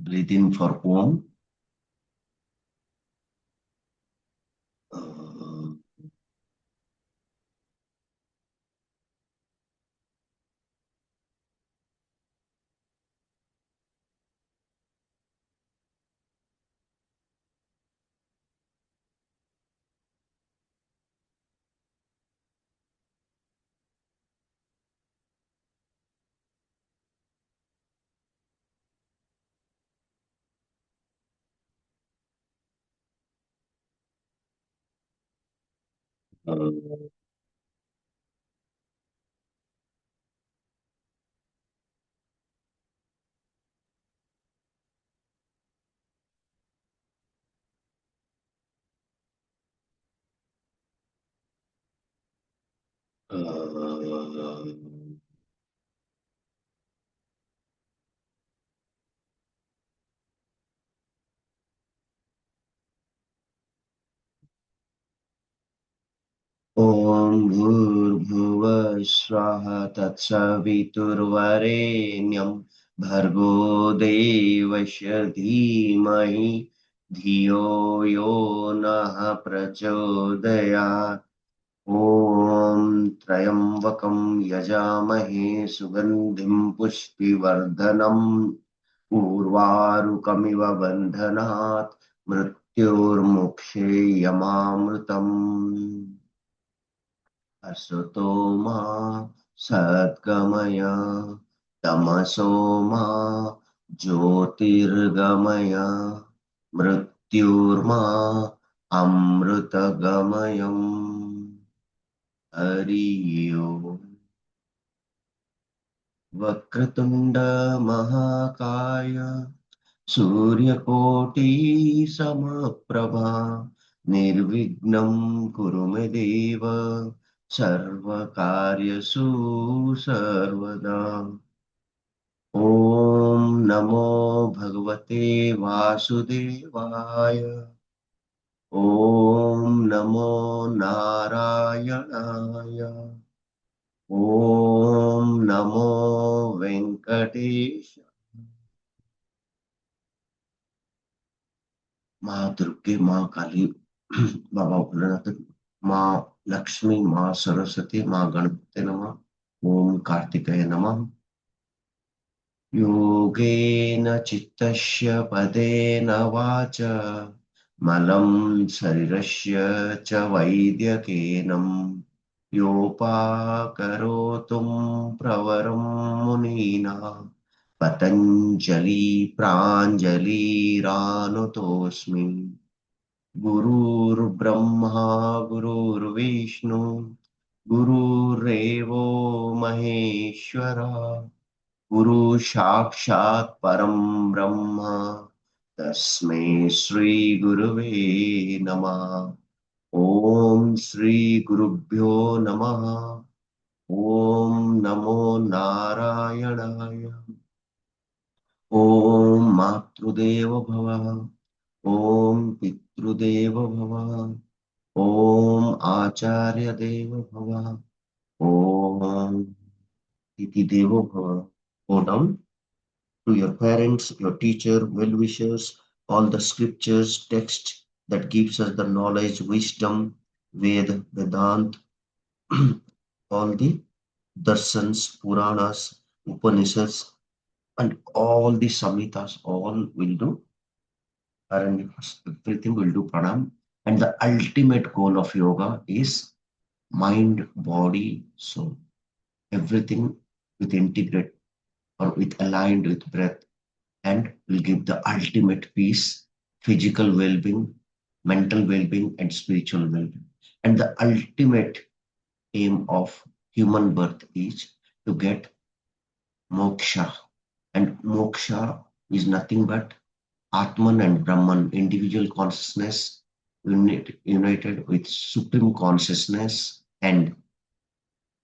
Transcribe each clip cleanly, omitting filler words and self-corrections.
breathe in for Om. Om Bhurbhuva Swaha Tatsaviturvarenyam Bhargo Devasya Dhimahi Dhiyo Yo Naha Prachodayat. Om Trayambakam Yajamahe Sugandhim Pushpivardhanam Urvarukamiva Bandhanat Mrityurmukshe Yamamrutam. Asato ma Satgamaya Tamaso ma Jyotirgamaya Mrityurma Amrutagamayam. Hari Om. Vakratunda Mahakaya Suryakoti Samaprabha Nirvignam Kurumedeva Sarvakaryasu Sarvada. Om Namo Bhagavate Vasudevaya. Om Namo Narayanaya. Om Namo Venkatesh. माँ दुर्गे, माँ काली, बाबा भोलेनाथ, माँ लक्ष्मी, माँ सरस्वती, माँ गणपति नमः. ओम कार्तिकेय नमः. योगेन चित्तस्य पदेन watch मलं शरीरस्य च वैद्यकेनं योपाकरोतुं प्रवरं मुनीना पतञ्जलि प्राञ्जलिरानुतोऽस्मि. गुरुर्ब्रह्मा गुरुर्विष्णु गुरुरेवो महेश्वरा गुरु साक्षात् परम ब्रह्म तस्मै श्री गुरुवे नमः. ओम श्री गुरुभ्यो नमः. ओम नमो नारायणाय. ओम मातृदेव भव. ओम पितृदेव भव. ओम आचार्य देव भव. ओम इति देवो भव. Go down to your parents, your teacher, well-wishers, all the scriptures, text that gives us the knowledge, wisdom, Ved, Vedant, all the darsans, Puranas, Upanishads, and all the Samhitas, all will do Aranyas, everything will do pranam. And the ultimate goal of yoga is mind, body, soul. Everything with integrate or with aligned with breath and will give the ultimate peace, physical well-being, mental well-being, and spiritual well-being. And the ultimate aim of human birth is to get moksha. And moksha is nothing but atman and Brahman, individual consciousness united with supreme consciousness, and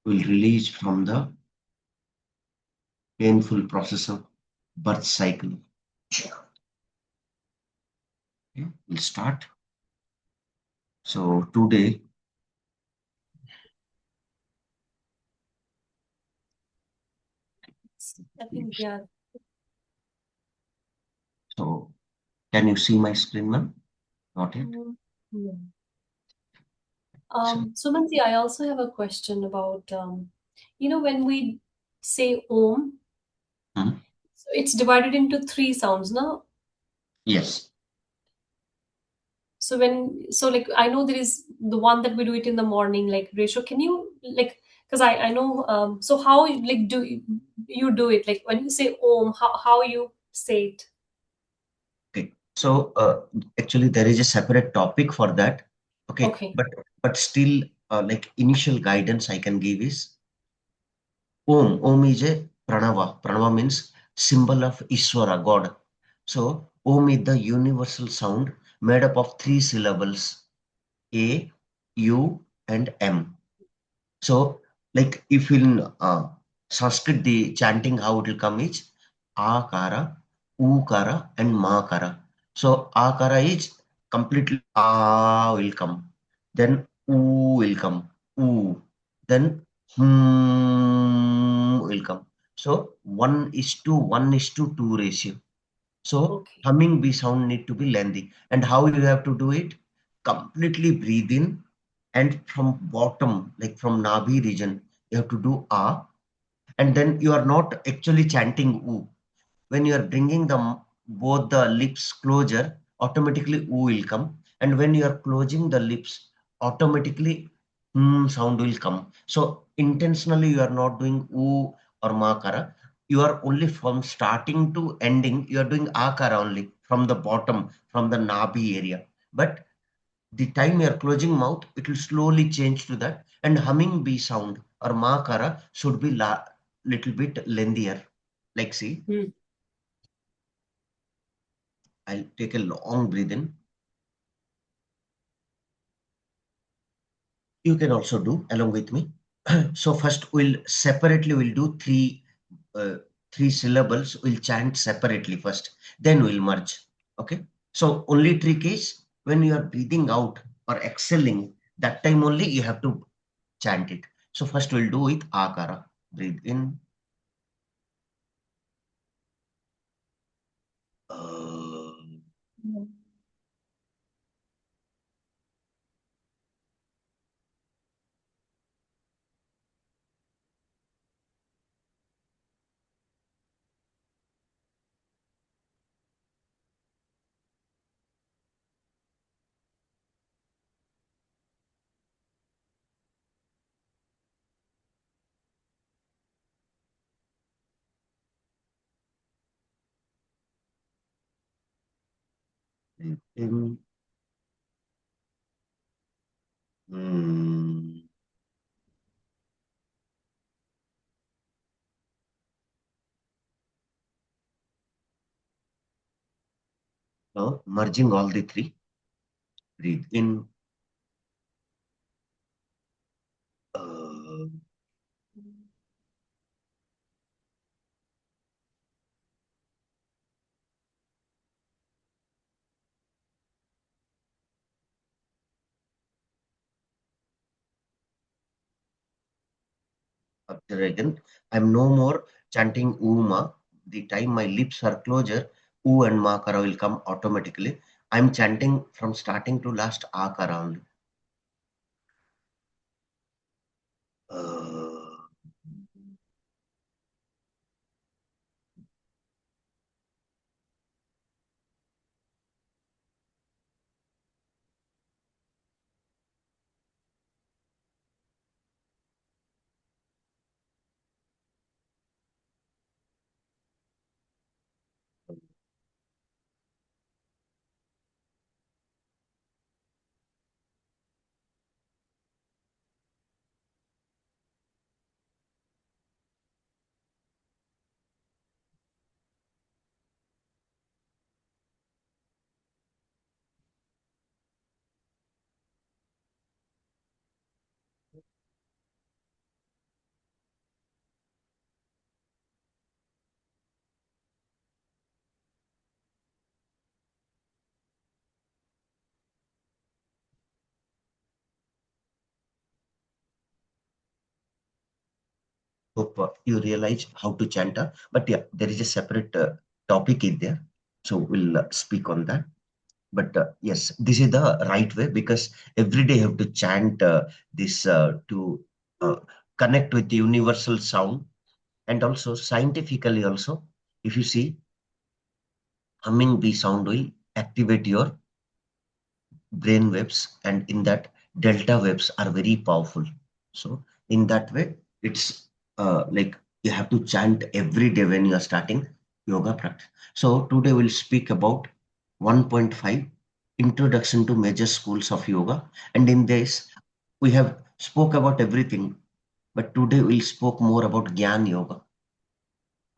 will release from the painful process of birth cycle. Okay, we'll start. So today, Can you see my screen now? Not yet. No. So, Sumanti, I also have a question about, when we say Om, hmm, so it's divided into three sounds, no? yes. So like I know there is the one that we do it in the morning, like ratio. Can you like, because I know, so how like do you do it? Like when you say Om, how you say it? Okay. So actually there is a separate topic for that. Okay. Okay. But still like initial guidance I can give is Om. Om is a pranava. Pranava means symbol of Ishvara, God. So Om is the universal sound made up of three syllables A, U, and M. So, like if in Sanskrit, the chanting how it will come is Akara, Ukara, and Makara. So, Akara is completely A will come, then U will come, U, then will come. So, 1:1:2 ratio. So Okay. humming bee sound need to be lengthy. And how you have to do it? Completely breathe in and from bottom, like from Navi region, you have to do ah. And then you are not actually chanting oo. When you are bringing them both the lips closer, automatically oo will come. And when you are closing the lips, automatically sound will come. So intentionally you are not doing oo or makara. You are only from starting to ending, you are doing akara only from the bottom, from the nabi area. But the time you are closing mouth, it will slowly change to that. And humming bee sound or makara should be little bit lengthier. Like see. Hmm. I'll take a long breath in. You can also do along with me. So first we'll do uh, three syllables. We'll chant separately first. Then we'll merge. Okay. So only trick is when you are breathing out or exhaling, that time only you have to chant it. So first we'll do with akara. Breathe in. Uh, breathe in. Hmm. Now merging all the three. Breathe in. Uh, After again, I'm no more chanting Uma. The time my lips are closer, U and Makara will come automatically. I'm chanting from starting to last Akara only. Uh, Hope you realize how to chant. But yeah, there is a separate topic in there. So we'll speak on that. But yes, this is the right way, because every day you have to chant this to uh, connect with the universal sound. And also scientifically also, if you see, humming the sound will activate your brain waves, and in that delta waves are very powerful. So in that way, it's like you have to chant every day when you are starting yoga practice. So today we'll speak about 1.5 introduction to major schools of yoga. And in this we have spoke about everything, but today we'll spoke more about Gyan Yoga.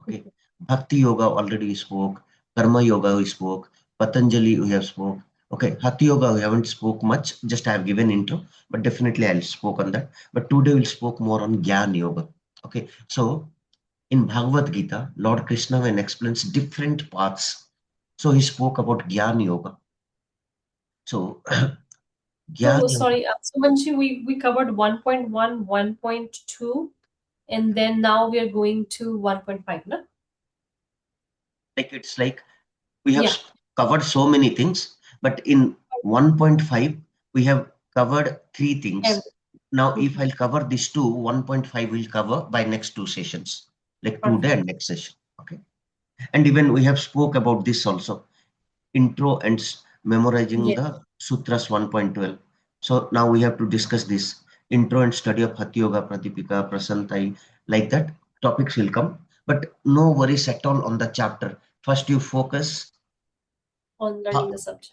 Okay. Okay. Bhakti Yoga already we spoke. Karma Yoga we spoke. Patanjali we have spoke. Okay. Hatha Yoga we haven't spoke much. Just I have given intro, but definitely I'll spoke on that. But today we'll spoke more on Gyan Yoga. Okay. So in Bhagavad Gita, Lord Krishna when explains different paths. So he spoke about Gyan Yoga. So Gyan So Yoga, sorry, so Manshi, we covered 1.1, 1.2, and then now we are going to 1.5, no? like it's like we have Yeah, covered so many things, but in 1.5, we have covered three every. things. Now, if Mhm. I'll cover these two, 1.5 will cover by next two sessions, like today Perfect. and next session. Okay. And even we have spoke about this also, intro and memorizing Yes, the Sutras 1.12. So now we have to discuss this intro and study of Hatha Yoga, Pradipika, Prasantai, like that. Topics will come, but no worries at all on the chapter. First, you focus on learning the how, subject.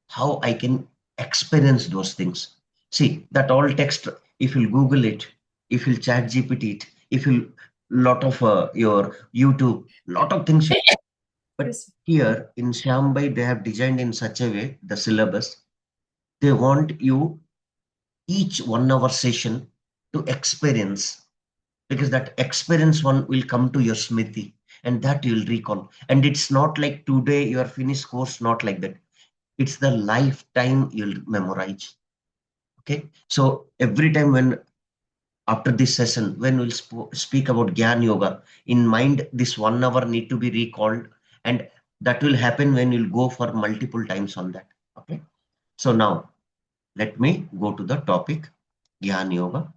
how I can experience those things. See, that all text, if you Google it, if you chat GPT it, if you lot of your YouTube, lot of things. But Yes. here in Shambai, they have designed in such a way the syllabus. They want you each 1 hour session to experience, because that experience one will come to your smriti, and that you'll recall. And it's not like today you are finished course, not like that. It's the lifetime you'll memorize. Okay. So every time when after this session, when we'll speak about Gyan Yoga, in mind this 1 hour need to be recalled, and that will happen when you'll go for multiple times on that. Okay. So now let me go to the topic Gyan Yoga.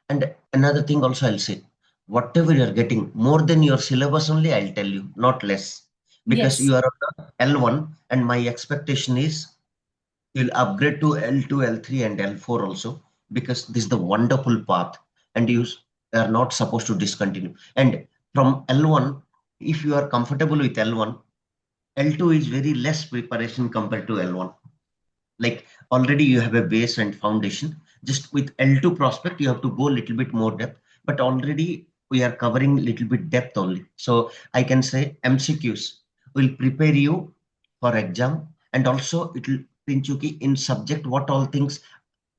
And another thing also I'll say, whatever you're getting, more than your syllabus only, I'll tell you, not less. Because Yes. you are on the L1, and my expectation is you'll upgrade to L2, L3, and L4 also, because this is the wonderful path, and you are not supposed to discontinue. And from L1, if you are comfortable with L1, L2 is very less preparation compared to L1. Like already you have a base and foundation. Just with L2 prospect, you have to go a little bit more depth, but already we are covering little bit depth only. So I can say MCQs will prepare you for exam, and also it will pinch you in subject what all things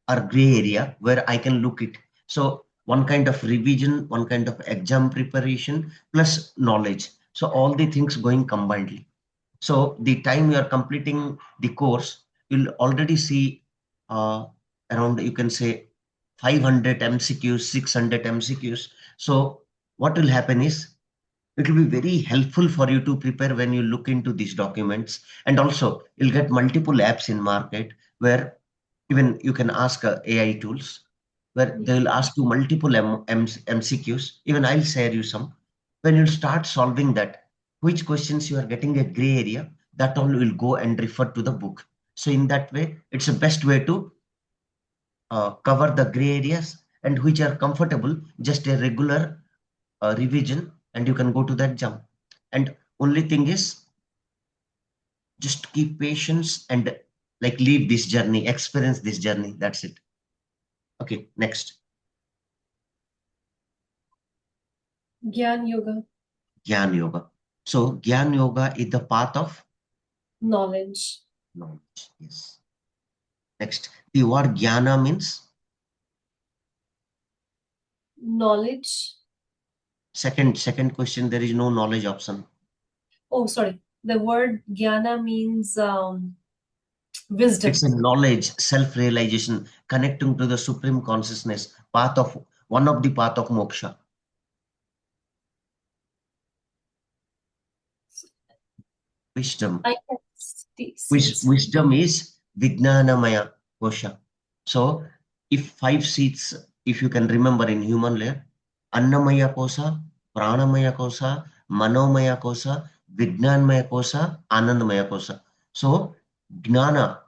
are gray area where I can look it. So one kind of revision, one kind of exam preparation plus knowledge. So all the things going combinedly. So the time you are completing the course, you'll already see around, you can say, 500 MCQs, 600 MCQs. So what will happen is it will be very helpful for you to prepare when you look into these documents. And also you'll get multiple apps in market where even you can ask AI tools where Yeah. they'll ask you multiple MCQs. Even I'll share you some. When you start solving that, which questions you are getting a gray area, that all will go and refer to the book. So in that way, it's the best way to cover the gray areas, and which are comfortable, just a regular revision, and you can go to that jump. And only thing is, just keep patience and like leave this journey, experience this journey. That's it. Okay, next. Gyan Yoga, Gyan Yoga. So Gyan Yoga is the path of knowledge. knowledge. Yes. Next, the word Jnana means Knowledge. second question. There is no knowledge option. Oh, sorry. The word Jnana means Wisdom. It's a knowledge, self-realization, connecting to the supreme consciousness, one of the path of moksha. Wisdom. I can see. Wisdom is Vijnanamaya kosha. So, if 5 seats, if you can remember in human layer, Annamaya kosa, Pranamaya kosa, Manomaya kosa, Vijnanmaya kosa, Anandamaya kosa. So, Jnana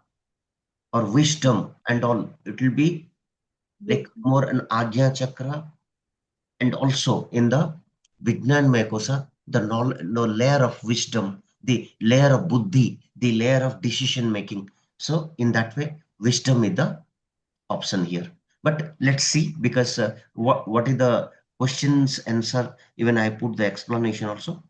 or wisdom and all, it will be like more an Agya chakra, and also in the Vijnanmaya kosa, the layer of wisdom, the layer of buddhi, the layer of decision making. So in that way, wisdom is the option here. But let's see, because what is the questions answer? Even I put the explanation also.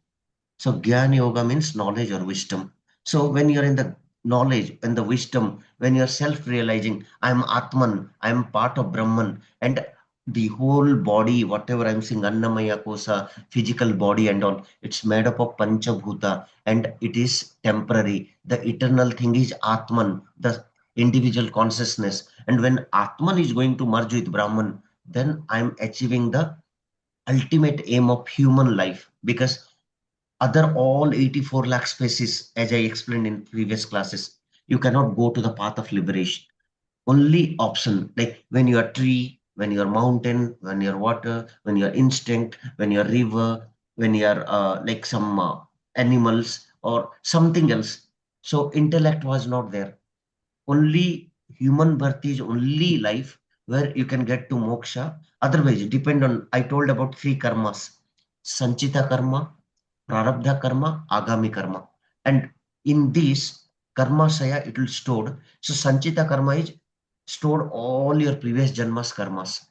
So Gyan Yoga means knowledge or wisdom. So when you're in the knowledge and the wisdom, when you're self-realizing, I'm Atman, I'm part of Brahman, and the whole body, whatever I'm saying, Annamaya Kosa, physical body and all, it's made up of Panchabhuta, and it is temporary. The eternal thing is Atman, the individual consciousness. And when Atman is going to merge with Brahman, then I'm achieving the ultimate aim of human life, because other all 84 lakh species, as I explained in previous classes, you cannot go to the path of liberation. Only option, like when you are tree, when you are mountain, when you are water, when you are instinct, when you are river, when you are like some animals or something else. So intellect was not there. Only human birth is only life where you can get to moksha. Otherwise, depend on, I told about 3 karmas: Sanchita karma, Prarabdha karma, Agami karma. And in this karma saya, it will stored. So Sanchita karma is stored all your previous janmas karmas.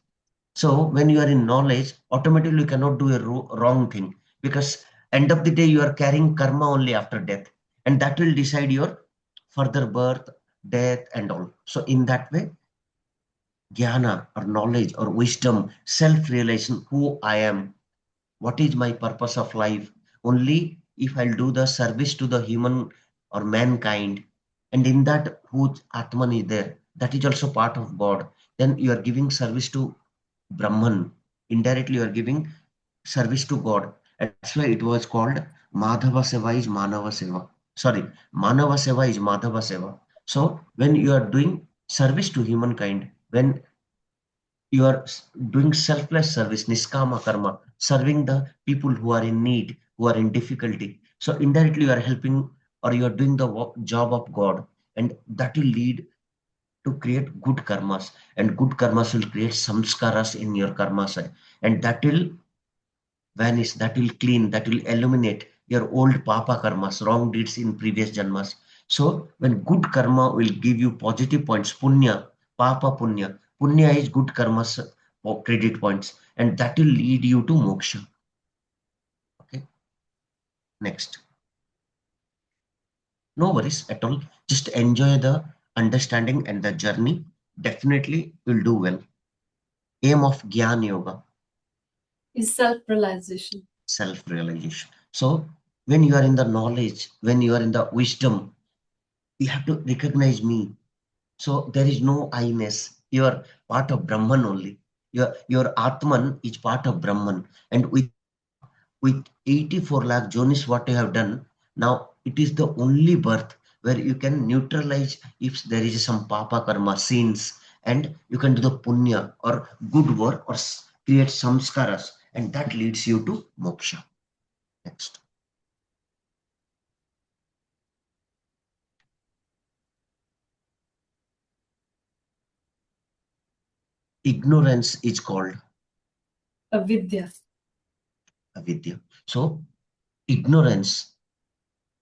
So when you are in knowledge, automatically you cannot do a wrong thing, because end of the day you are carrying karma only after death, and that will decide your further birth, death, and all. So in that way, jnana or knowledge or wisdom, self-realization, who I am, what is my purpose of life, only if I'll do the service to the human or mankind, and in that whose atman is there, that is also part of God, then you are giving service to Brahman. Indirectly, you are giving service to God. And that's why it was called Madhava Seva is Manava Seva. Sorry, Manava Seva is Madhava Seva. So when you are doing service to humankind, when you are doing selfless service, Niskama Karma, serving the people who are in need, who are in difficulty. So indirectly, you are helping, or you are doing the job of God. And that will lead to create good karmas, and good karmas will create samskaras in your karma side, and that will vanish, that will clean, that will eliminate your old papa karmas, wrong deeds in previous janmas. So when good karma will give you positive points, punya, papa punya, punya is good karmas or credit points, and that will lead you to moksha. Okay, next. No worries at all, just enjoy the understanding and the journey. Definitely you'll do well. Aim of Gyan Yoga, Is self-realization. self-realization. So when you are in the knowledge, when you are in the wisdom, you have to recognize me. So there is no I-ness. You are part of Brahman only. Your Atman is part of Brahman. And with 84 lakh jonis what you have done, now it is the only birth where you can neutralize if there is some papa karma sins, and you can do the punya or good work or create samskaras, and that leads you to moksha. Next. Ignorance is called Avidya. avidya. So ignorance,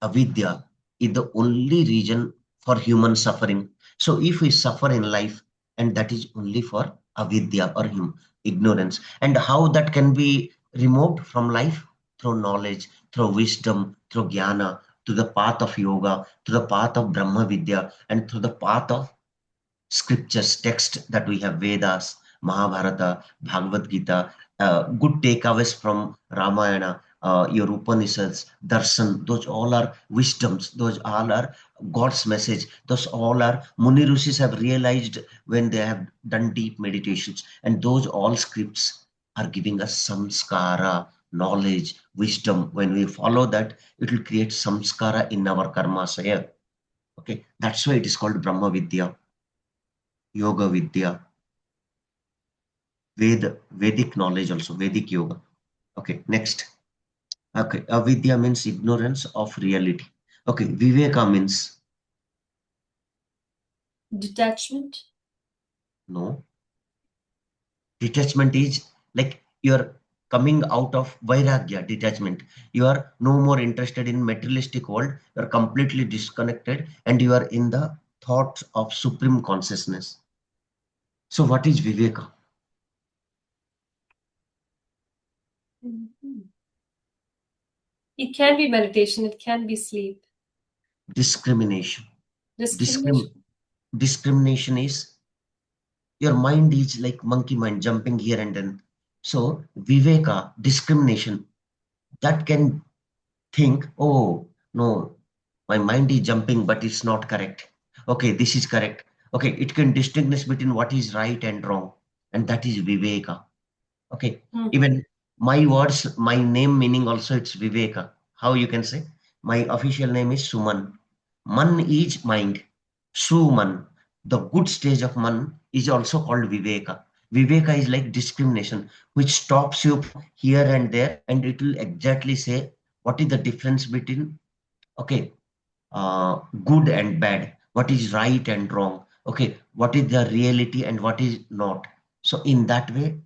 avidya, is the only reason for human suffering. So if we suffer in life, and that is only for avidya or ignorance. And how that can be removed from life? Through knowledge, through wisdom, through jnana, to the path of yoga, to the path of Brahma Vidya, and through the path of scriptures, text that we have, Vedas, Mahabharata, Bhagavad Gita, good takeaways from Ramayana. your Upanishads, darshan, those all are wisdoms, those all are God's message, those all are Muni Rishis have realized when they have done deep meditations, and those all scripts are giving us samskara, knowledge, wisdom. When we follow that, it will create samskara in our karmas here. Okay, that's why it is called Brahma Vidya, Yoga Vidya, Vedic knowledge also, Vedic yoga. Okay, next. Okay, avidya means ignorance of reality. Okay, viveka means Detachment. no. Detachment is like you're coming out of Vairagya, detachment. You are no more interested in materialistic world. You are completely disconnected and you are in the thoughts of supreme consciousness. So what is Viveka? Mhm. It can be meditation, it can be sleep. Discrimination. Discrimination. Discrim Discrimination is your mind is like monkey mind jumping here and then. So Viveka, discrimination, that can think, oh, no, my mind is jumping, but it's not correct. Okay, this is correct. Okay, it can distinguish between what is right and wrong. And that is Viveka. Okay, Mhm. even my words, my name meaning also it's Viveka. How you can say? My official name is Suman. Man is mind. Suman. The good stage of Man is also called Viveka. Viveka is like discrimination, which stops you from here and there, and it will exactly say what is the difference between okay good and bad, what is right and wrong, okay, what is the reality and what is not. So in that way,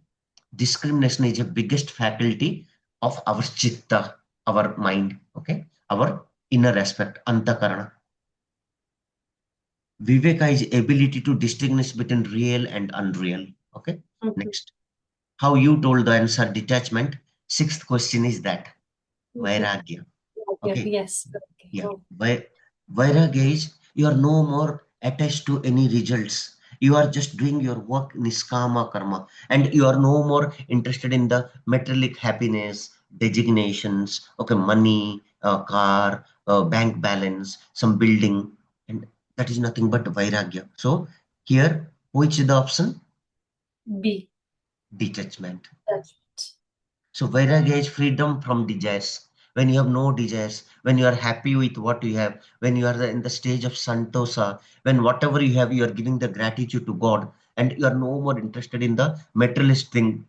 discrimination is the biggest faculty of our chitta, our mind, okay, our inner aspect, antakarana. Viveka is ability to distinguish between real and unreal. Okay, Mhm. next. How you told the answer detachment. Sixth question is that Mhm. Vairagya. Yeah, Okay, yes. Okay. yeah. Oh. Vairagya is you are no more attached to any results. You are just doing your work niskama karma, and you are no more interested in the materialistic happiness, designations, okay, money, car, bank balance, some building, and that is nothing but Vairagya. So here, which is the option? B. Detachment. Detachment. So Vairagya is freedom from desires. When you have no desires, when you are happy with what you have, when you are in the stage of santosa, when whatever you have, you are giving the gratitude to God, and you are no more interested in the materialist thing.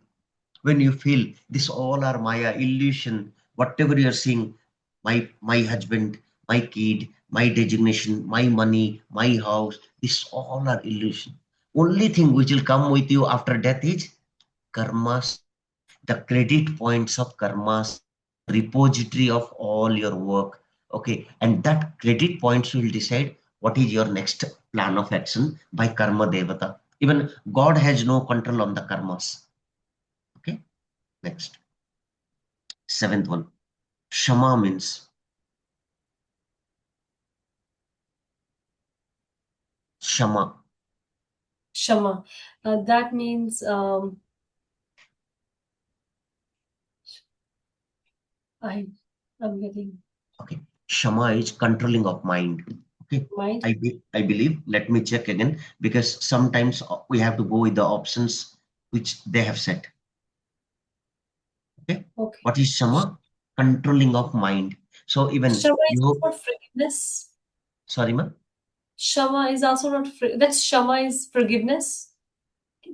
When you feel this all are Maya, illusion, whatever you are seeing, my husband, my kid, my designation, my money, my house, this all are illusion. Only thing which will come with you after death is karmas, the credit points of karmas, the repository of all your work. Okay, and that credit points will decide what is your next plan of action by karma devata. Even God has no control on the karmas. Okay, next. Seventh one. Shama means Shama. Shama. That means I am getting Okay, Shama is controlling of mind. Okay, mind. I believe. Let me check again because sometimes we have to go with the options which they have set. Okay, Okay. what is Shama? Controlling of mind. So even Shama is you, also not forgiveness. sorry, ma, Shama is also not that's Shama is forgiveness.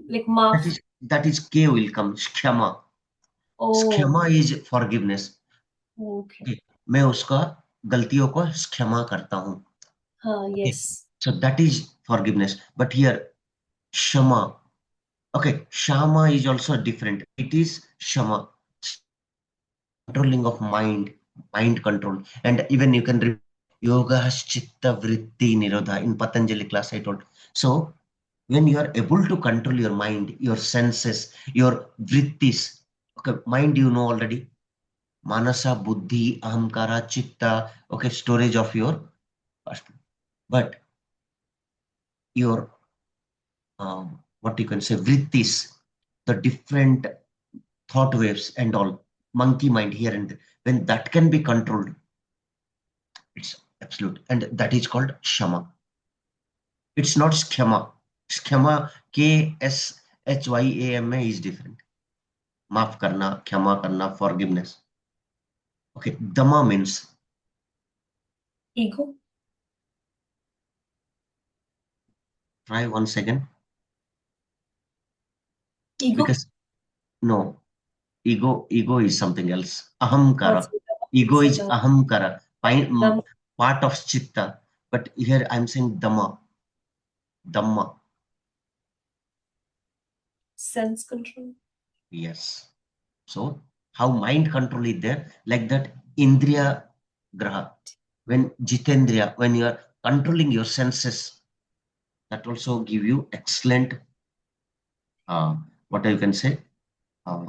Like that maaf. is that is K will come. Shama. Oh, Shama is forgiveness. okay. Okay, मैं उसका गलतियों को क्षमा करता हूँ. Okay, Yes. so that is forgiveness. But here, Shama. Okay, Shama is also different. It is Shama. Shama is controlling of mind, mind control. And even you can read Yoga has Chitta Vritti Nirodha in Patanjali class I told. So when you are able to control your mind, your senses, your vrittis, okay, mind you know already, Manasa, Buddhi, Ahamkara, Chitta, okay, storage of your past. But your what you can say vrittis, the different thought waves and all, monkey mind here and there. When that can be controlled, it's absolute. And that is called Shama. It's not schema. Schema, Kshama is different. Maaf karna, khyama karna, forgiveness. Okay, Dama means Ego. try one second. Ego. Because no, ego is something else. Ahamkara. Also, Ego it's is such a ahamkara, dumb part of chitta. But here I'm saying Dhamma. Dhamma. sense control. Yes. So how mind control is there, like that Indriya Graha. When Jitendriya, when you are controlling your senses, that also give you excellent, what I can say, uh,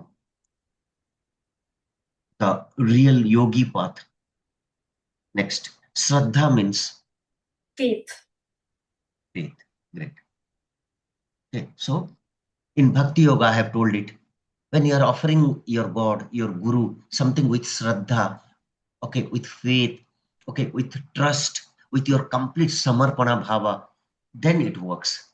the real yogi path. Next, Shraddha means Faith. faith. Great. Okay. So in Bhakti Yoga, I have told it. When you are offering your God, your Guru, something with Shraddha, okay, with faith, okay, with trust, with your complete Samarpana Bhava, then it works.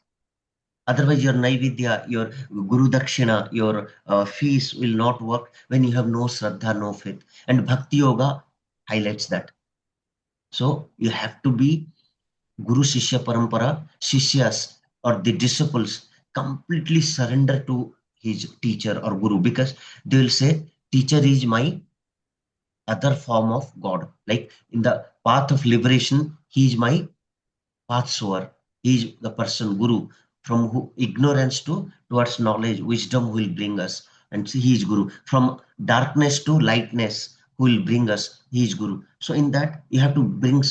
Otherwise, your Naividya, your Guru Dakshina, your fees will not work when you have no Shraddha, no faith. And Bhakti Yoga highlights that. So you have to be Guru Shishya Parampara, Shishyas or the disciples completely surrender to his teacher or Guru, because they will say, teacher is my other form of God. Like in the path of liberation, he is my path shower. He is the person, Guru, from who ignorance to towards knowledge, wisdom will bring us. And he is Guru. From darkness to lightness, who will bring us, he is Guru. So in that, you have to bring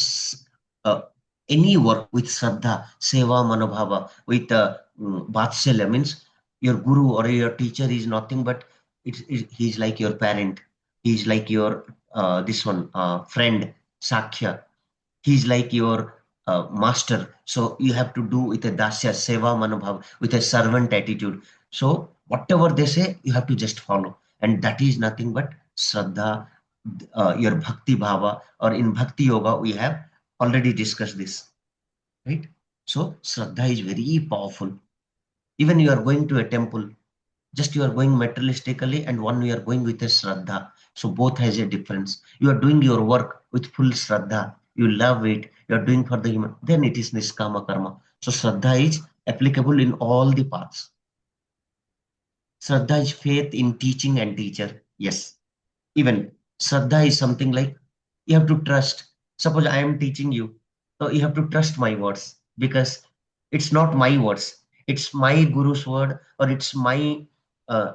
uh, any work with Shraddha, Seva, Manobhava, with Vatsalya, means your Guru or your teacher is nothing but he is like your parent. He is like your this one friend, Sakhya. He's like your master. So you have to do with a dasya, seva manobhav, with a servant attitude. So whatever they say, you have to just follow. And that is nothing but Shraddha, your Bhakti Bhava, or in Bhakti Yoga, we have already discussed this, right? So Shraddha is very powerful. Even you are going to a temple, just you are going materialistically, and one you are going with a Shraddha. So both has a difference. You are doing your work with full Shraddha. You love it. You are doing for the human. Then it is Niskama Karma. So Shraddha is applicable in all the paths. Shraddha is faith in teaching and teacher. Yes. Even Shraddha is something like you have to trust. Suppose I am teaching you. So you have to trust my words, because it's not my words. It's my Guru's word, or it's my uh,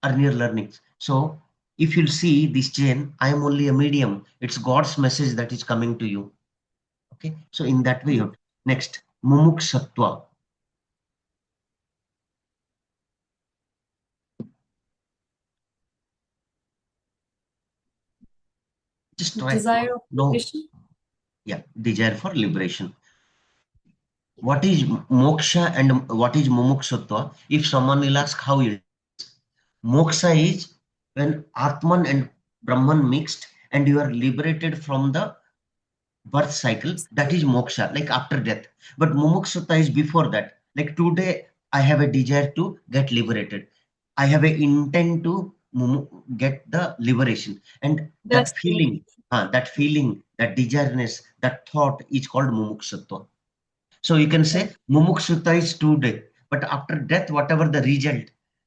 earlier learnings. So if you'll see this chain, I am only a medium. It's God's message that is coming to you. Okay. So in that way, next, Mumukshutva. Just try. Desire of No. liberation. Yeah. Desire for liberation. What is moksha and what is mumukshutva? If someone will ask how it is, moksha is when atman and Brahman mixed and you are liberated from the birth cycle, that is moksha, like after death. But mumukshutta is before that. Like today, I have a desire to get liberated. I have an intent to get the liberation, and Destiny. that feeling, that desireness, that thought is called mumukshutva. So you can Okay. say mumukshutta is today, but after death, whatever the result,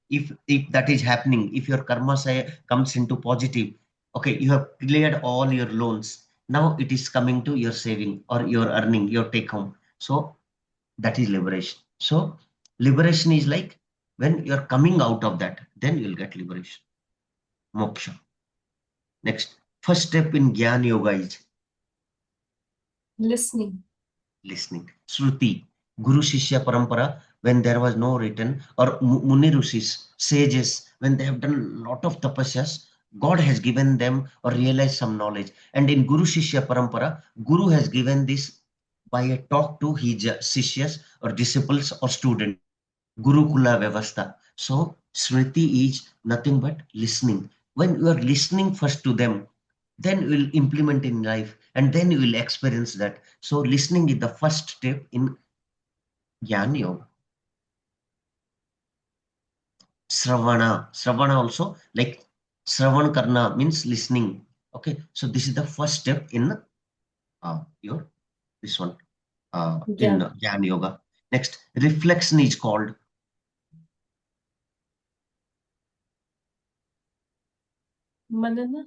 if that is happening, if your karma say comes into positive, okay, you have cleared all your loans. Now it is coming to your saving or your earning, your take home. So that is liberation. So liberation is like when you are coming out of that, then you'll get liberation. Moksha. Next, first step in Gyan Yoga is Listening. listening. Shruti, Guru Shishya Parampara, when there was no written, or Muni Rishis, sages, when they have done a lot of tapasyas, God has given them or realized some knowledge. And in Guru Shishya Parampara, Guru has given this by a talk to his Sishyas or disciples or students. Gurukula Vyavastha. So Smriti is nothing but listening. When you are listening first to them, then you will implement in life, and then you will experience that. So listening is the first step in Gyan Yoga. Shravana also, like Shravan Karna means listening. Okay, so this is the first step in your this one in Gyan. Gyan Yoga. Next, reflection is called. Manana?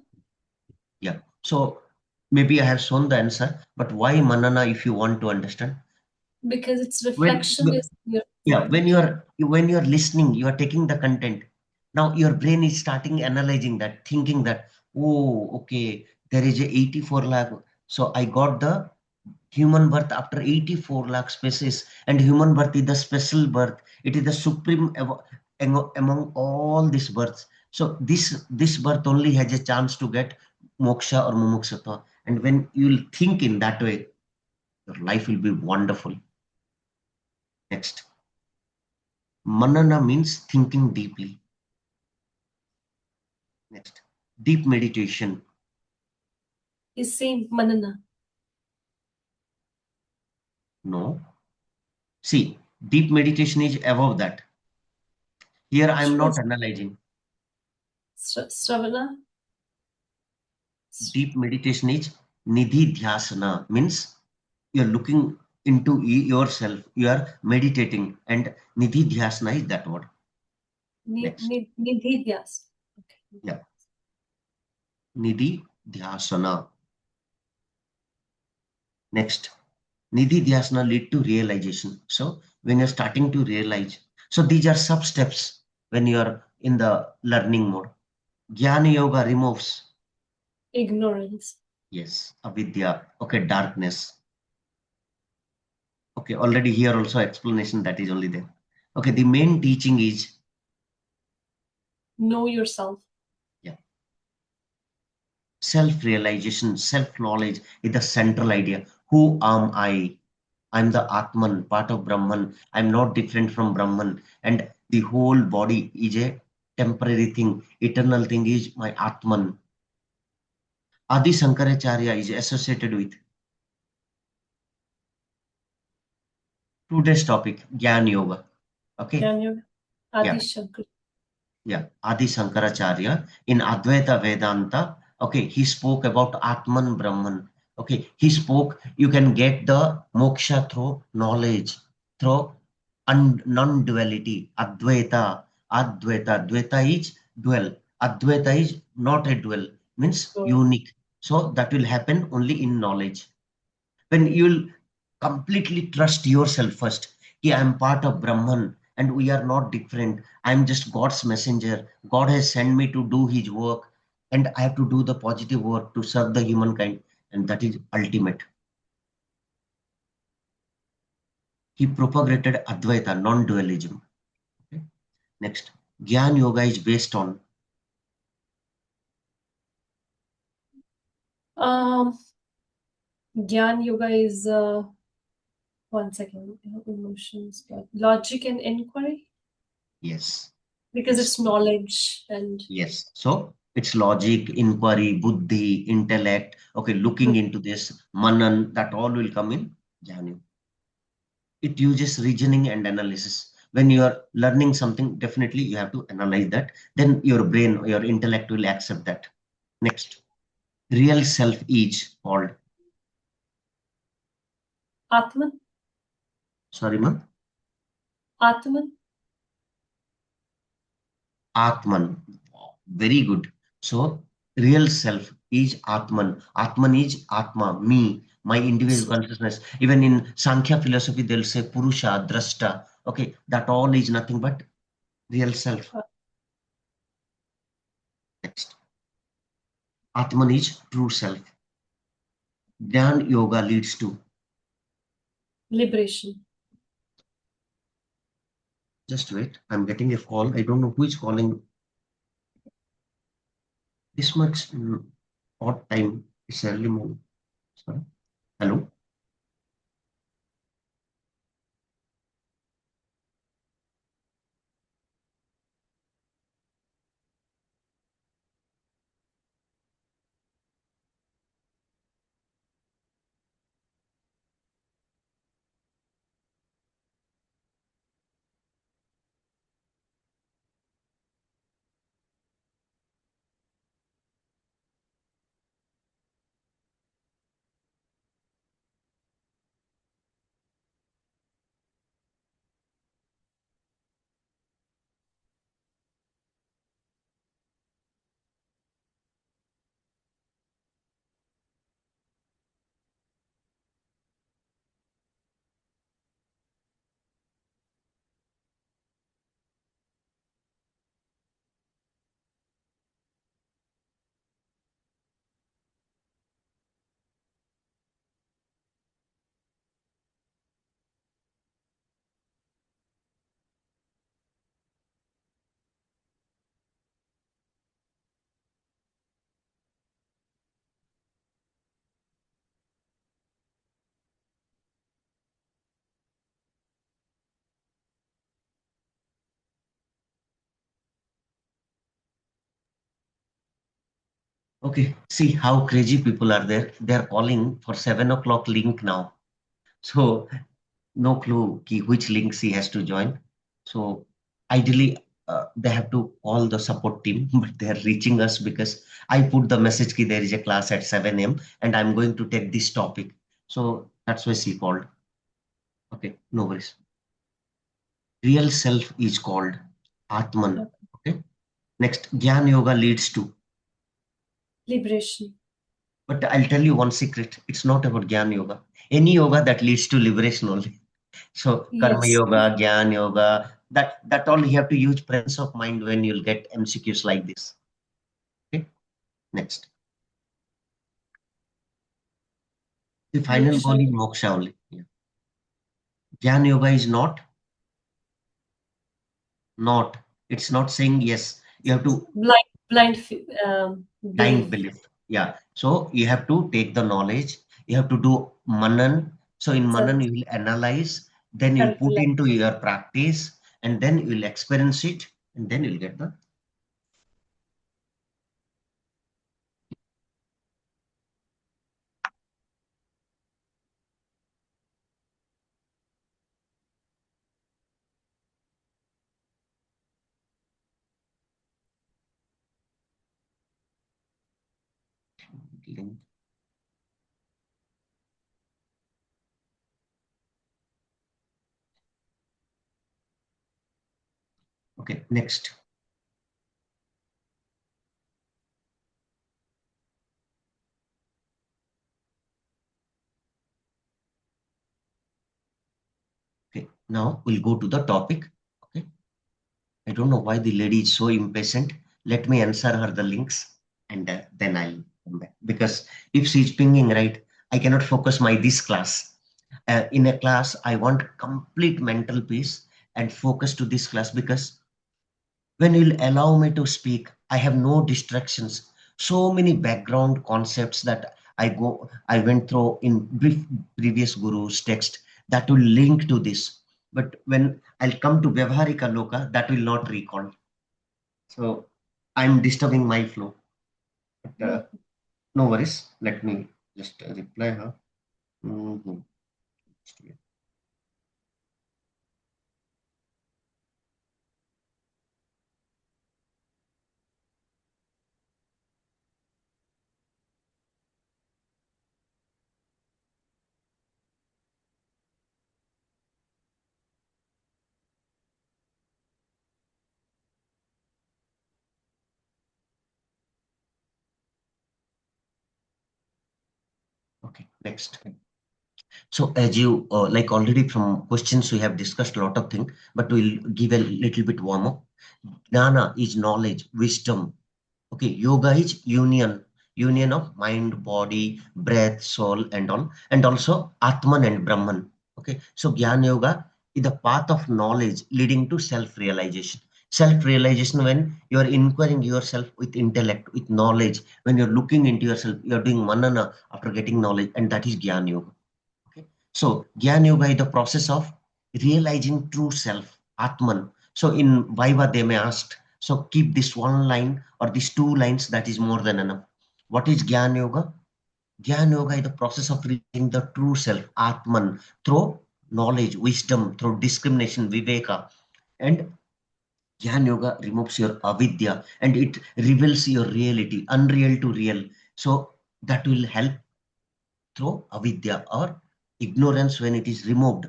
Yeah. So maybe I have shown the answer, but why Manana if you want to understand? Because its When reflection is your yeah, thought. when you're listening, you are taking the content. Now your brain is starting analyzing that, thinking that, oh, okay, there is a 84 lakh. So I got the human birth after 84 lakh species, and human birth is the special birth. It is the supreme among all these births. So this birth only has a chance to get moksha or mumukshutva. And when you'll think in that way, your life will be wonderful. Next, manana means thinking deeply. Next, deep meditation. Is same Manana. No. See, deep meditation is above that. Here I am Which not was analyzing. Shravana? Deep meditation is Nididhyasana, means you're looking into yourself, you are meditating, and Nididhyasana is that word. Next. Nididhyas. Okay. Yeah. Nididhyasana. Next. Nididhyasana lead to realization. So when you're starting to realize, so these are sub steps when you're in the learning mode. Gyan Yoga removes, Ignorance. yes, avidya, okay, darkness. Okay, already here also explanation that is only there. Okay, the main teaching is, Know yourself. yeah, self-realization, self-knowledge is the central idea. Who am I? I'm the Atman, part of Brahman. I'm not different from Brahman. And the whole body is a temporary thing. Eternal thing is my Atman. Adi Shankaracharya is associated with today's topic, Gyan Yoga. Okay, Gyan Yoga. yeah. Adi Shankar. Yeah, Adi Shankaracharya in Advaita Vedanta. Okay, he spoke about Atman Brahman. Okay, he spoke you can get the moksha through knowledge, through non-duality. Advaita is dual. Advaita is not a dual, means So, unique. So that will happen only in knowledge. When you'll completely trust yourself first, yeah, I'm part of Brahman and we are not different, I'm just God's messenger, God has sent me to do his work, and I have to do the positive work to serve the humankind, and that is ultimate. He propagated Advaita, non-dualism. Okay? Next, Gyan Yoga is based on, um, Gyan Yoga is one second. Emotions, logic and inquiry, yes, because yes, it's knowledge and yes. So it's logic, inquiry, buddhi, intellect. Okay, looking into this, manan, that all will come in Gyan Yoga. It uses reasoning and analysis. When you are learning something, definitely you have to analyze that. Then your brain, your intellect will accept that. Next, real self is called, Atman. sorry, ma'am, Atman. Atman. Very good. So, real self is Atman. Atman is Atma, me, my individual So, consciousness. Even in Sankhya philosophy, they'll say Purusha, Drashta. Okay, that all is nothing but real self. uh, Next, Atman is true self. Dhyan yoga leads to, liberation. just wait, I'm getting a call. I don't know who is calling this much odd time. It's early morning. Sorry. Hello. Okay, see how crazy people are there. They're calling for 7 o'clock link now. So no clue which links he has to join. So ideally, they have to call the support team, but they are reaching us because I put the message ki there is a class at 7 a.m. and I'm going to take this topic. So that's why she called. Okay, no worries. Real self is called Atman. Okay. Okay. Next, Gyan Yoga leads to. Liberation. But I'll tell you one secret. It's not about Gyan Yoga. Any yoga that leads to liberation only. So Karma Yes. Yoga, Gyan Yoga, that all you have to use presence of mind when you'll get MCQs like this. Okay. Next. The final Moksha. goal is moksha only. Yeah. Gyan Yoga is not. It's not saying yes. You have to blind Belief. belief. Yeah. So you have to take the knowledge. You have to do manan. So in manan Correct. you will analyze, then you'll Correct. put into your practice, and then you'll experience it, and then you'll get the link. Okay, next. Okay, now we'll go to the topic. Okay, I don't know why the lady is so impatient. Let me answer her the links, and then I'll come back. Because if she's pinging, right, I cannot focus my this class. In a class, I want complete mental peace and focus to this class because when you'll allow me to speak, I have no distractions. So many background concepts that I went through in previous gurus' text that will link to this. But when I'll come to Vyavaharika Loka, that will not recall. So I'm disturbing my flow. But no worries. Let me just reply her. Mhm. Okay, next. So as you like already from questions we have discussed a lot of things, but we'll give a little bit warm up. Jnana is knowledge, wisdom. Okay, yoga is union of mind, body, breath, soul, and all, and also Atman and Brahman. Okay, so Gyan Yoga is the path of knowledge leading to self-realization. Self-realization when you are inquiring yourself with intellect, with knowledge. When you're looking into yourself, you're doing manana after getting knowledge, and that is Gyan Yoga. Okay. So Gyan Yoga is the process of realizing true self, Atman. So in Viva they may ask, so keep this one line or these two lines, that is more than enough. What is Gyan Yoga? Gyan Yoga is the process of reaching the true self, Atman, through knowledge, wisdom, through discrimination, Viveka. And Gyan Yoga removes your avidya and it reveals your reality, unreal to real. So that will help through avidya or ignorance. When it is removed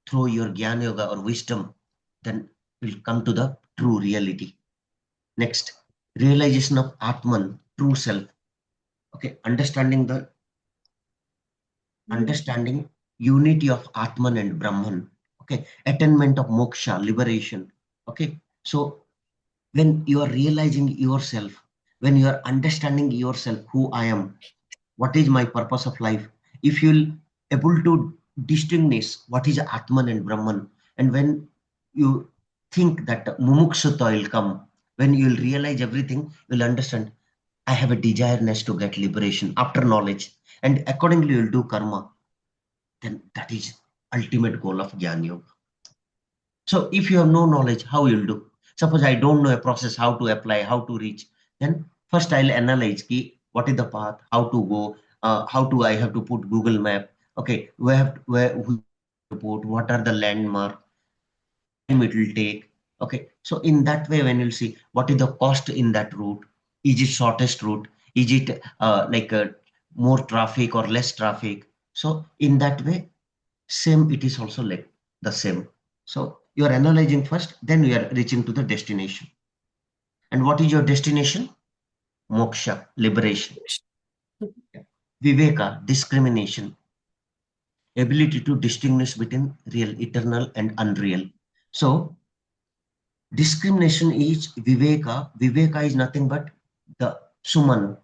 through your Gyan Yoga or wisdom, then we'll come to the true reality. Next, realization of Atman, true self. Okay, Unity. understanding unity of Atman and Brahman. Okay, attainment of moksha, liberation. Okay, so when you are realizing yourself, when you are understanding yourself, who I am, what is my purpose of life, if you'll able to distinguish what is atman and brahman, and when you think that mumukshutva will come, when you'll realize everything, you'll understand I have a desireness to get liberation after knowledge, and accordingly you'll do karma. Then that is ultimate goal of Gyan Yoga. So if you have no knowledge, how you'll do? Suppose I don't know a process, how to apply, how to reach. Then first I'll analyze ki, what is the path, how to go, how to I have to put Google Map, okay, which route I have to put, what are the landmark, what time it will take. Okay, so in that way, when you'll see what is the cost in that route, is it shortest route, is it more traffic or less traffic? So in that way, same it is also like the same. So you are analyzing first, then you are reaching to the destination. And what is your destination? Moksha, liberation. Viveka, discrimination, ability to distinguish between real, eternal, and unreal. So discrimination is Viveka. Viveka is nothing but the Suman.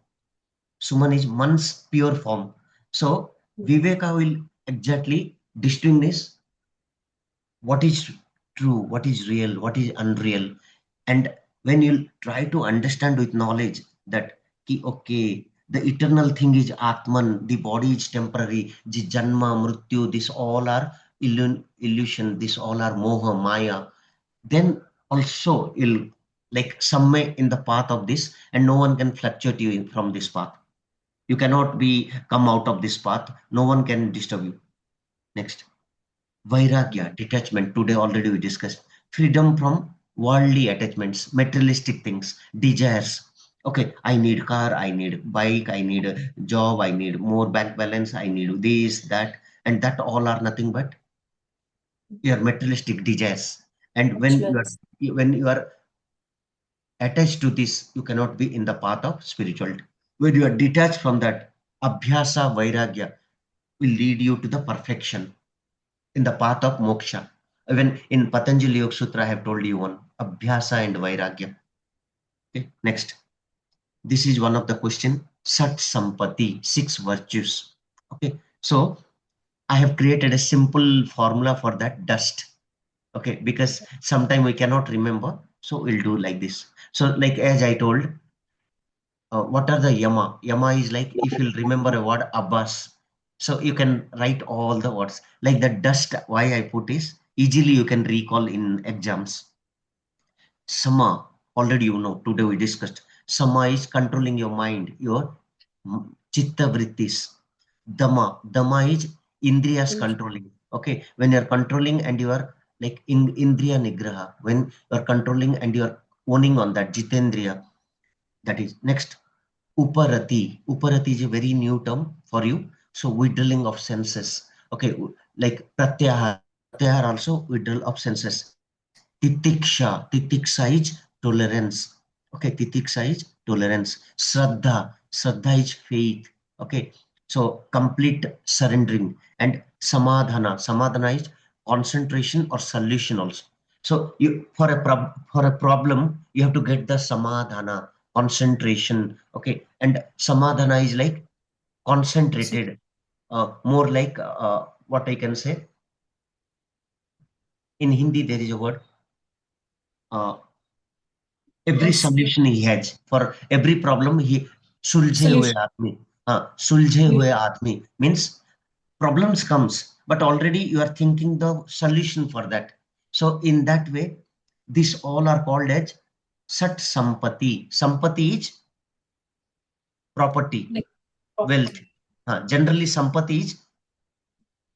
Suman is man's pure form. So Viveka will exactly distinguish what is true, what is real, what is unreal. And when you try to understand with knowledge that, okay, the eternal thing is Atman, the body is temporary, the Janma, Mrityu, this all are illusion, this all are Moha, Maya, then also you'll like somewhere in the path of this, and no one can fluctuate you from this path. You cannot be come out of this path. No one can disturb you. Next. Vairagya, detachment. Today already we discussed. Freedom from worldly attachments, materialistic things, desires. Okay, I need car, I need bike, I need a job, I need more bank balance, I need this, that, and that all are nothing but your materialistic desires. And Attachments. when you are attached to this, you cannot be in the path of spirituality. When you are detached from that, abhyasa vairagya will lead you to the perfection in the path of moksha. Even in Patanjali Yoga Sutra, I have told you one abhyasa and vairagya. Okay, next. This is one of the question. Shat-Sampatti, 6 virtues. Okay, so I have created a simple formula for that dust. Okay, because sometime we cannot remember, so we'll do like this. So, like as I told, what are the yama? Yama is like if you'll remember a word Abbas. So you can write all the words. Like the dust, why I put is easily you can recall in exams. Sama, already you know, today we discussed. Sama is controlling your mind, your chitta vrittis. Dama is indriyas controlling. Okay, when you're controlling and you are like in indriya nigraha, when you're controlling and you're owning on that jitendriya, that is next. Uparati. Uparati is a very new term for you. So withdrawing of senses. Okay, like pratyahar. Pratyahar also withdrawal of senses. Titiksha. Titiksha is tolerance. Okay, Titiksha is tolerance. Shradha. Shradha is faith. Okay, so complete surrendering. And Samadhana. Samadhana is concentration or solution also. So you for a problem you have to get the samadhana, concentration. Okay, and samadhana is like concentrated, more like what I can say. In Hindi there is a word. Uh, every Yes. solution he has for every problem he सुलझे हुए Solution. आदमी. सुलझे हुए आदमी means problems comes, but already you are thinking the solution for that. So in that way, these all are called as Sat Sampatti. Sampatti is property, Like wealth. property. Generally संपत्ति is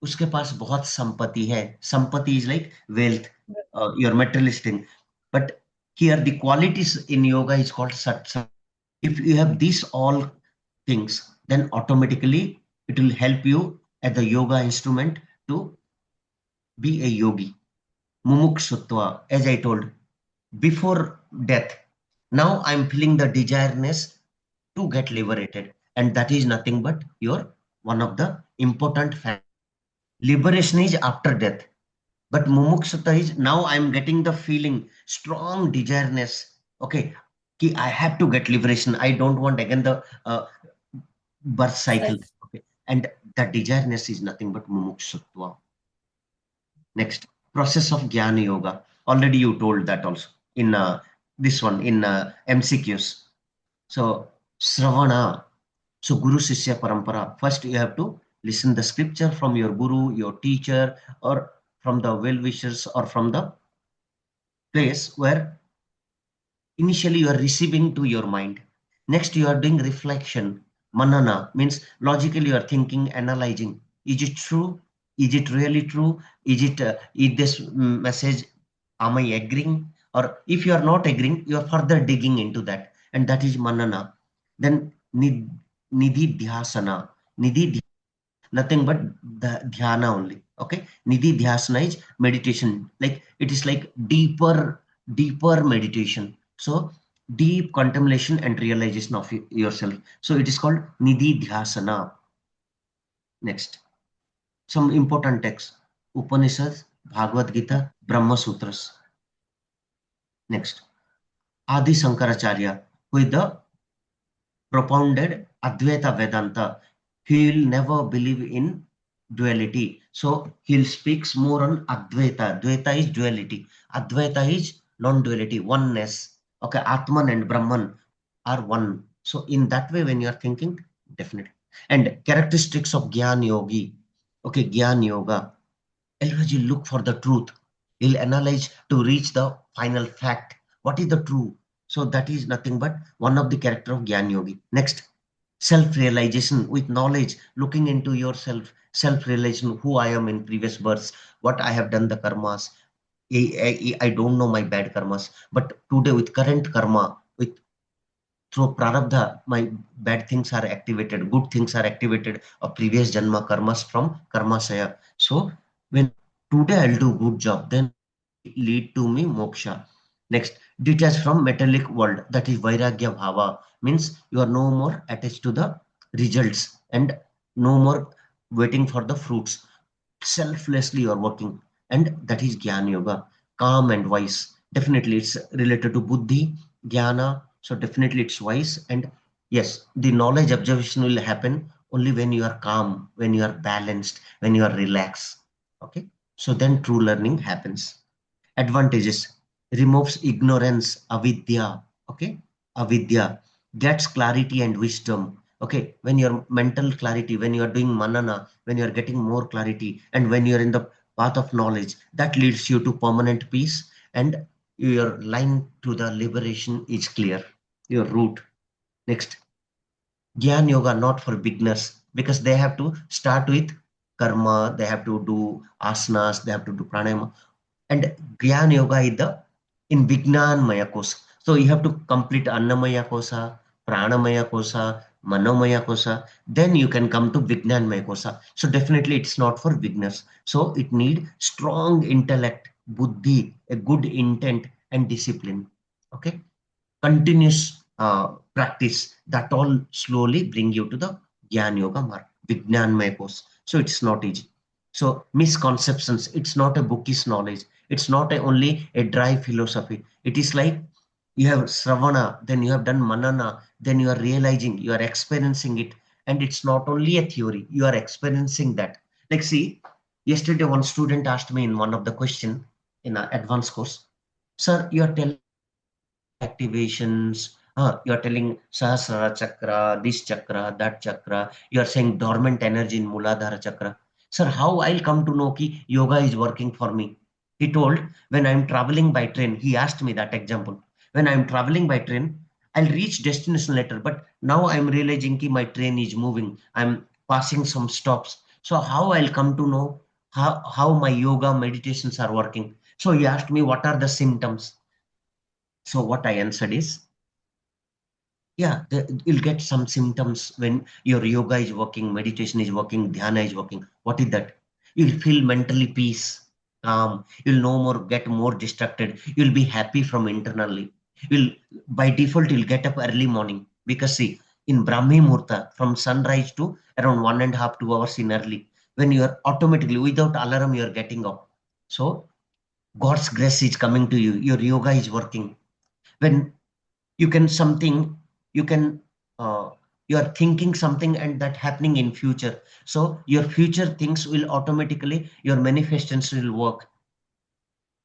उसके पास बहुत संपत्ति है. संपत्ति is like wealth, your materialistic. But here the qualities in yoga is called Sat. If you have these all things, then automatically it will help you as the yoga instrument to be a yogi. Mumukshutva, as I told, before death. Now I'm feeling the desireness to get liberated, and that is nothing but your one of the important factors. Liberation is after death, but mumukshutva is now I'm getting the feeling, strong desireness. Okay, I have to get liberation. I don't want again the birth cycle. Cycle. Okay, and that desireness is nothing but mumukshutva. Next, process of Gyan Yoga. Already you told that also in this one in MCQs. So Shravana. So Guru Sishya Parampara. First you have to listen the scripture from your Guru, your teacher, or from the well-wishers, or from the place where initially you are receiving to your mind. Next, you are doing reflection. Manana means logically you are thinking, analyzing. Is it true? Is it really true? Is this message, am I agreeing? Or if you are not agreeing, you are further digging into that. And that is Manana. Then Nididhyasana. Nididhyasana, nothing but the dhyana only. Okay. Nididhyasana is meditation. Like it is like deeper meditation. So deep contemplation and realization of yourself. So it is called Nididhyasana. Next, some important texts: Upanishads, Bhagavad Gita, Brahma Sutras. Next, Adi Sankaracharya, who is the propounded Advaita Vedanta. He will never believe in duality. So he'll speaks more on Advaita. Dvaita is duality. Advaita is non-duality, oneness. Okay, Atman and Brahman are one. So in that way, when you are thinking, definitely. And characteristics of Gyan Yogi. Okay, Gyan Yoga. Always you look for the truth. He'll analyze to reach the final fact. What is the truth? So that is nothing but one of the character of Gyan Yogi. Next, self-realization with knowledge, looking into yourself, self-realization, who I am in previous births, what I have done the karmas. I don't know my bad karmas, but today with current karma, with through prarabdha, my bad things are activated, good things are activated of previous janma karmas from karmasaya. So when today I'll do good job, then lead to me moksha. Next, detach from metallic world. That is Vairagya Bhava. Means you are no more attached to the results and no more waiting for the fruits. Selflessly you are working. And that is Gyan Yoga. Calm and wise. Definitely it's related to Buddhi, Jnana. So definitely it's wise. And yes, the knowledge observation will happen only when you are calm, when you are balanced, when you are relaxed. Okay. So then true learning happens. Advantages: removes ignorance, avidya. Okay, avidya gets clarity and wisdom. Okay, when your mental clarity, when you are doing manana, when you are getting more clarity, and when you are in the path of knowledge, that leads you to permanent peace, and your line to the liberation is clear, your route. Next, Gyan Yoga not for beginners, because they have to start with karma, they have to do asanas, they have to do pranayama. And Gyan Yoga is the in Vijnanmaya kosa. So you have to complete Annamaya kosa, Pranamaya kosa, Manomaya kosa. Then you can come to Vijnanmaya kosa. So definitely it's not for beginners. So it need strong intellect, buddhi, a good intent and discipline. Okay, continuous practice, that all slowly bring you to the Gyan Yoga mark, Vijnanmaya course. So it's not easy. So misconceptions, it's not a bookish knowledge. It's not only a dry philosophy. It is like you have Shravana, then you have done Manana, then you are realizing, you are experiencing it. And it's not only a theory, you are experiencing that. Like see, yesterday one student asked me in one of the question in an advanced course, sir, you are telling chakra activations. You are telling Sahasrara chakra, this chakra, that chakra. You are saying dormant energy in Muladhara chakra. Sir, how I'll come to know ki yoga is working for me? He told, when I'm traveling by train, he asked me that example. When I'm traveling by train, I'll reach destination later, but now I'm realizing ki my train is moving. I'm passing some stops. So how I'll come to know how my yoga meditations are working? So he asked me, what are the symptoms? So what I answered is, yeah, you'll get some symptoms when your yoga is working, meditation is working, dhyana is working. What is that? You'll feel mentally peace, calm. You'll no more get more distracted. You'll be happy from internally. You'll by default you'll get up early morning because see, in Brahmi Murta from sunrise to around 1.5 2 hours in early, when you are automatically without alarm you are getting up. So God's grace is coming to you. Your yoga is working. When you can something you can uh, you are thinking something and that happening in future, so your future things will automatically, your manifestations will work.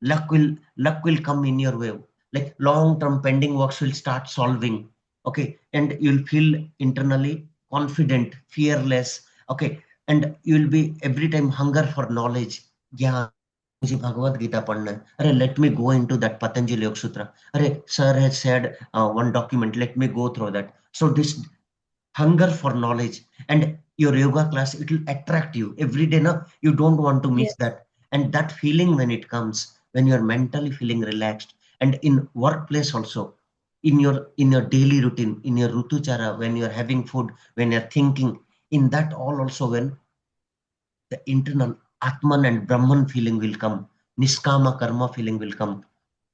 Luck will come in your way, like long term pending works will start solving. Okay, and you'll feel internally confident, fearless. Okay, and you'll be every time hunger for knowledge. Yeah, मुझे भगवत गीता पढ़ना है. अरे let me go into that Patanjali Yoga Sutra. अरे sir has said one document, let me go through that. So this hunger for knowledge and your yoga class, it will attract you every day. Now you don't want to miss Yes. that. And that feeling when it comes, when you're mentally feeling relaxed, and in workplace also, in your daily routine, in your rutuchara, when you're having food, when you're thinking, in that all also, when the internal atman and brahman feeling will come, niskama karma feeling will come.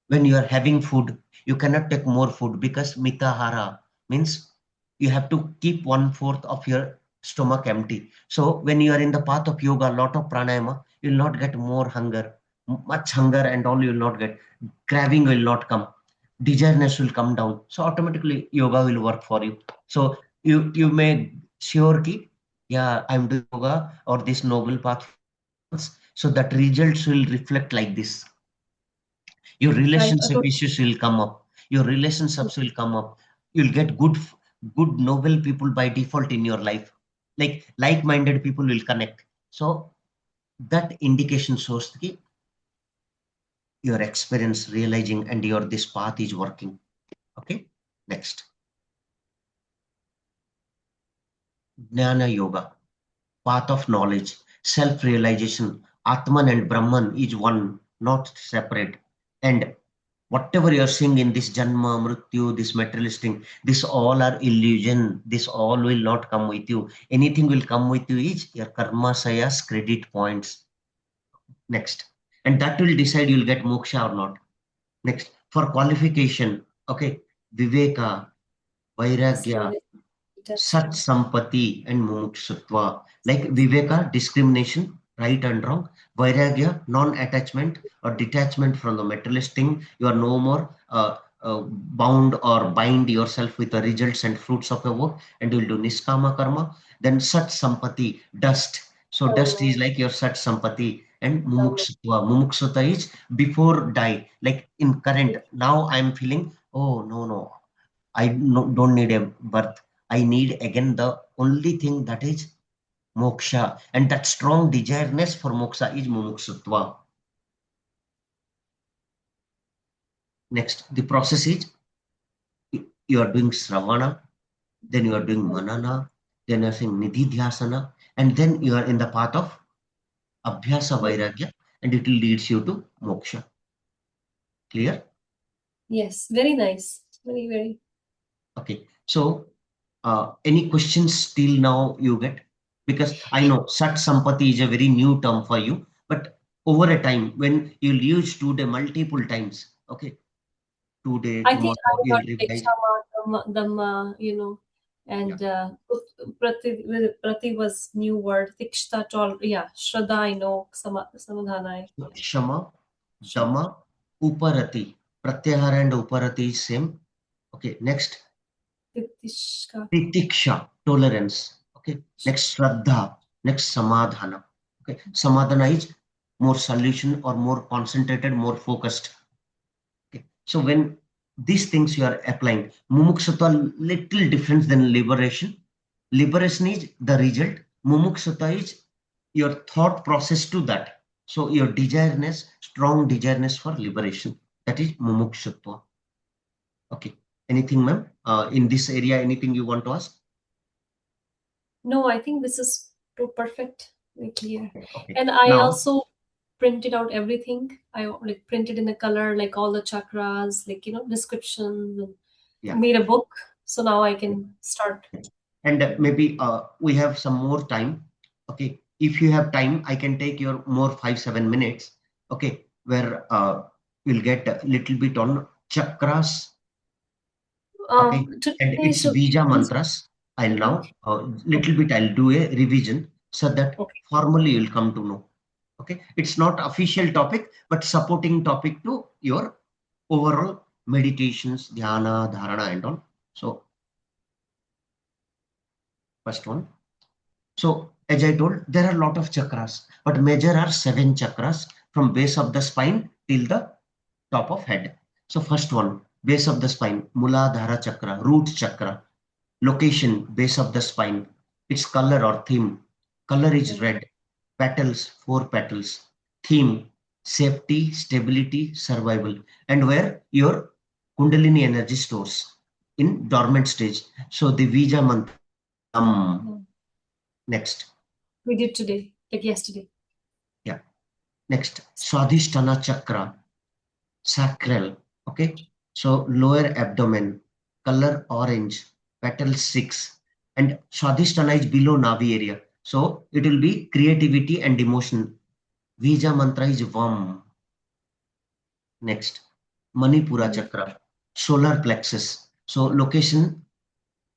When you are having food, you cannot take more food, because mitahara means you have to keep one fourth of your stomach empty. So when you are in the path of yoga, lot of pranayama, you will not get more hunger, much hunger and all you will not get. Craving will not come, desireness will come down, so automatically yoga will work for you. So you may sure ki, yeah, I'm doing yoga or this noble path for 6 months, so that results will reflect like this. Your Right. relationship issues will come up, your relationships will come up, you'll get good noble people by default in your life, like-minded people will connect. So that indication shows that your experience realizing and your this path is working. Okay, next, Jnana Yoga, path of knowledge, self-realization. Atman and Brahman is one, not separate. And whatever you're seeing in this janma mrityu, this materialistic, this all are illusion, this all will not come with you. Anything will come with you is your karma sayas credit points. Next, and that will decide you'll get moksha or not. Next, for qualification, okay, viveka, vairagya, Discrimination. Detachment. Shat-Sampatti and Mumukshutva. Like Viveka, discrimination, right and wrong. Vairagya, non-attachment or detachment from the materialist thing. You are no more bound or bind yourself with the results and fruits of your work, and you will do niskama karma. Then Sat-Sampatti, dust. So dust Dama. is like your Sat-Sampatti. And Dama. Mumukshutva. Mumukshutva is before die. Like in current, now I am feeling, oh no, no, I no, don't need a birth. I need again the only thing that is moksha. And that strong desireness for moksha is mumukshutva. Next, the process is you are doing Shravana, then you are doing Manana, then you are saying Nididhyasana, and then you are in the path of Abhyasa Vairagya, and it leads you to moksha. Clear? Yes. Very nice. Very, very. Okay. So, any questions till now you get? Because I know Sat Sampati is a very new term for you, but over a time, when you'll use today multiple times, okay, today, I think tomorrow, I you'll got like revise. Shama, Dama, Yeah. and Prati was new word. Titiksha, yeah, Shradha, I know, Samadhana, Shama, Shama, Dama, Uparati. Pratyahara and Uparati is same. Okay. Next, Titiksha, Titiksha, tolerance. Okay. Next, Shradha. Next, Samadhana. Okay. Samadhana is more solution or more concentrated, more focused. Okay. So when these things you are applying, mumukshata little different than liberation. Liberation is the result. Mumukshata is your thought process to that. So your desireness, strong desireness for liberation. That is mumukshutva. Okay. Anything, ma'am? In this area, anything you want to ask? No, I think this is too perfect, very clear. Okay. And I Now, also printed out everything. I like printed in a color, like all the chakras, like descriptions, and yeah. made a book. So now I can start. And maybe we have some more time. Okay, if you have time, I can take your more 5 7 minutes. Okay, where we'll get a little bit on chakras. Okay, and Today, it's so Vija this, Mantras. I'll okay, now okay, little bit I'll do a revision so that okay. formally you'll come to know. Okay, it's not official topic, but supporting topic to your overall meditations, dhyana, dharana, and all. So first one. So, as I told, there are a lot of chakras, but major are 7 chakras from base of the spine till the top of head. So, first one, base of the spine, Muladhara chakra, root chakra, location, base of the spine, its color or theme. Color is red, petals, 4 petals, theme, safety, stability, survival, and where your Kundalini energy stores. in dormant stage. So the Vija Mantra. Next. We did today, like yesterday. Yeah. Next, Swadhisthana Chakra, sacral. Okay. So lower abdomen, color orange, petal 6. And Swadhisthana is below Navi area. So it will be creativity and emotion. Vija Mantra is Vam. Next, Manipura Chakra, solar plexus. So location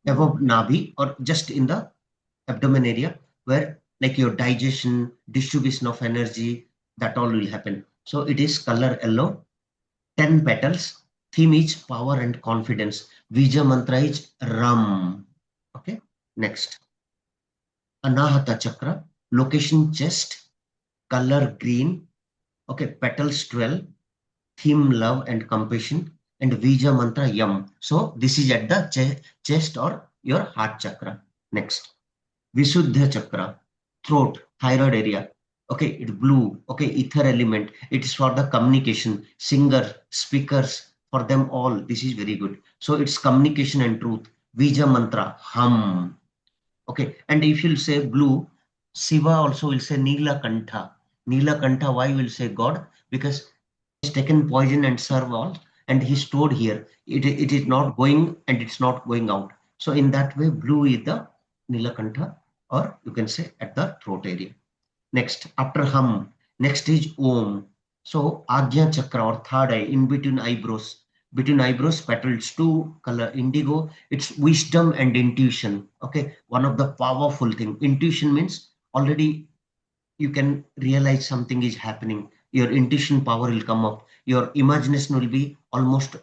above Navi or just in the abdomen area where like your digestion, distribution of energy, that all will happen. So it is color yellow, 10 petals. Theme is power and confidence. Vija Mantra is Ram. Okay. Next, Anahata Chakra, location chest, color green. Okay. Petals 12. Theme love and compassion, and Vija Mantra Yam. So this is at the chest or your heart chakra. Next, Visuddha Chakra, throat, thyroid area. Okay, it's blue. Okay, ether element. It is for the communication, singer, speakers, for them all. This is very good. So it's communication and truth. Vija Mantra, hum. Okay, and if you'll say blue, Shiva also will say Nila Kantha. Nila Kantha, why will say God? Because he's taken poison and serve all, and he stored here. It is not going and it's not going out. So in that way, blue is the Nilakantha, or you can say at the throat area. Next, after hum, next is om. So Agya Chakra or third eye in between eyebrows. Between eyebrows, petals two, color indigo. It's wisdom and intuition. Okay, one of the powerful thing. Intuition means already you can realize something is happening. Your intuition power will come up. Your imagination will be almost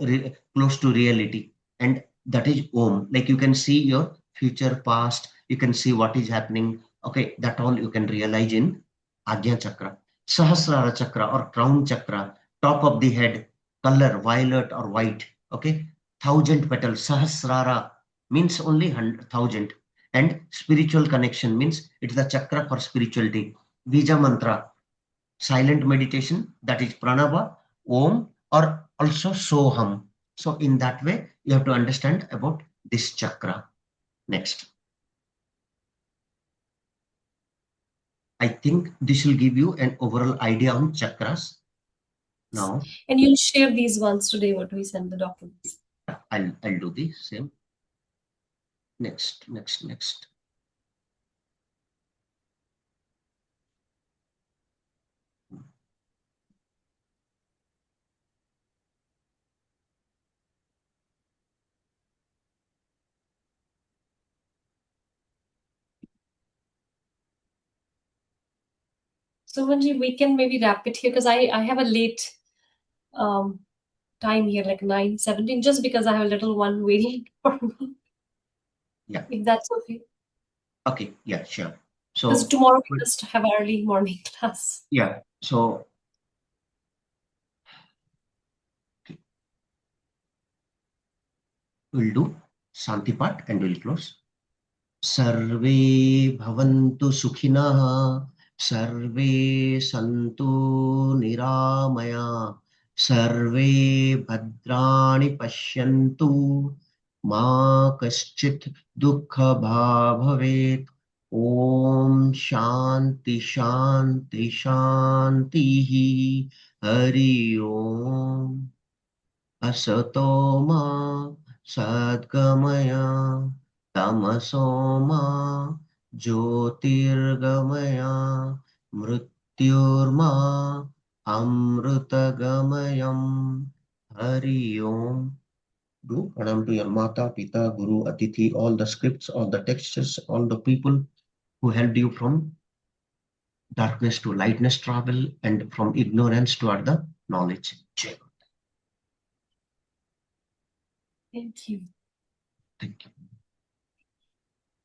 close to reality. And that is Om. Like you can see your future, past, you can see what is happening. Okay, that all you can realize in Agya Chakra. Sahasrara Chakra or crown chakra, top of the head, color violet or white. Okay, thousand petals. Sahasrara means only 1,000. And spiritual connection means it's the chakra for spirituality. Vija Mantra, silent meditation, that is Pranava, Om, or also Soham. So in that way, you have to understand about this chakra. Next. I think this will give you an overall idea on chakras. Now, And you'll share these ones today, what we send the documents. I'll do the same. Next. So Manji, we can maybe wrap it here because I have a late um time here, like 9:17, just because I have a little one waiting for me. Yeah. If that's okay. Okay. Yeah, sure. Because So, tomorrow we just have early morning class. yeah. So, okay, we'll do Shanti Path and we'll close. सर्वे भवन्तु सुखिनः सर्वे सन्तु निरामया सर्वे भद्राणि पश्यन्तु मा कश्चित् दुःखभाग् भवेत् ॐ शान्ति शान्ति शान्तिः हरि ओम् असतो मा सद्गमय तमसो मा ज्योतिर्गमय मृत्युर्मा अमृतगमयम् हरि ओम. Do pranam to your mata, pita, guru, atithi, all the scripts, all the textures, all the people who helped you from darkness to lightness travel and from ignorance toward the knowledge. Jai. Thank you. Thank you.